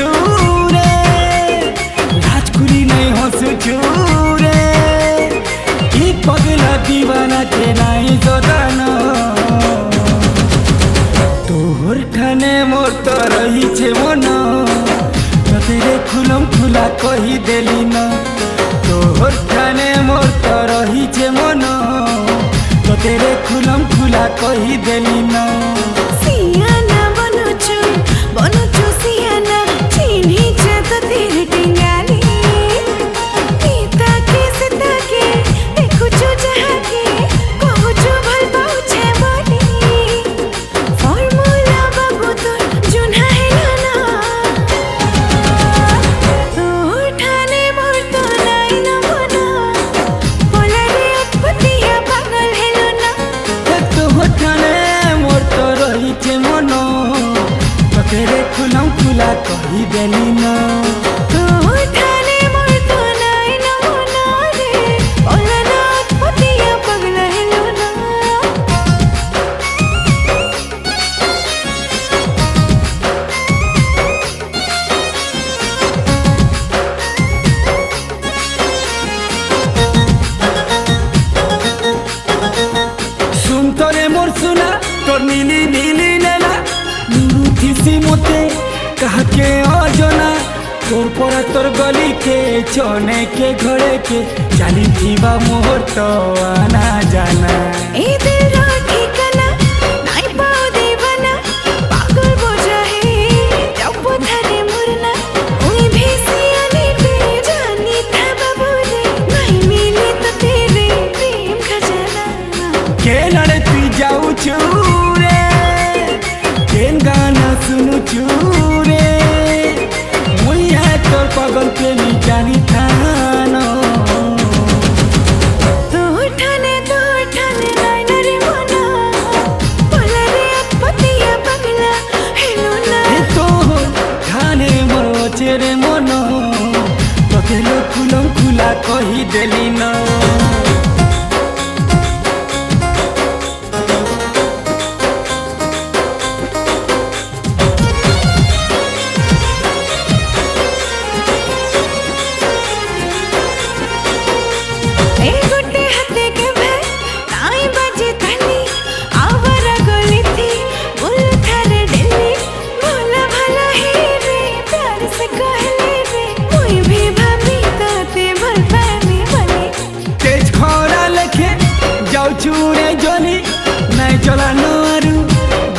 रे राजकुरी नहीं हंसुछु रे ई पगला दीवाना के नहीं जोदान तोहर ठाने मोर तो रही छे मन तेरे खुलम खुला कही देली न तोहर ठाने मोर तो रही छे मन तेरे खुलम खुला कही देली न सियाना बनोचु सियाना चिन्ही छे तो तेरे टिंगाली ताके से ताके देखुछु जहाके कहूछु भल पाउछे बोली फॉर्मूला बाबू तोर जुना हेलो ना तो ठाने मोर तो नाई न मना बोला रे उत्पत्तिया पागल हेलो ना तोहर ठाने मोर तो रही छे मन तेरे खुलम खुला कही देली न तो ठाने मोर तो नाई न मना रे बोला ना उत्पत्तिया पागल हेलो ना सुन तोरे मोर सुना तोर नीली नीली नेला नुरुथिसी मोते कहा के अजना तोर पर तोर गली के चने के घड़े के चाली थीबा मोर तो आना जाना ए दिल रो ठिकाना नाई पाओ दीवाना पागल बोझा है जब थारे मुरना उई भी सियानी पे जानी था बाबू रे नहीं मिले तो तेरे प्रेम खजाना के लड़े तू जाऊ रे केन गाना सुनु रे मुइया तोर पागल के नी जानी थानो तो ठाने नाई न रे मना बोला रे उत्पत्तिया पगला हेलो ना तो ठाने मोर चेरे मन तोते लो खुलम खुला कही देली न ए गुड्डे हाथे के भे नाई बाजे थाली आवारा गली थी बोल थारे डेली भोला भला है रे प्यार से कहले रे कोई भी भाभी ताते भल पानी बने तेज खरा लेखे जाऊ चूरे जली नहीं चला नारू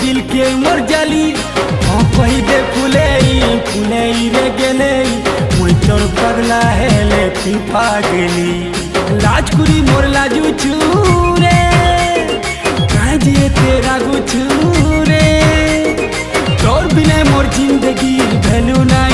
दिल के मोर जाली हाँ कही दे फुले रे गेले मुई तोर पगला हेले पिपा गेली लाजकुरी मोर लाजू रे काहे जिए तेरा गुछु रे तोर बिना मोर जिंदगी भेलू नहीं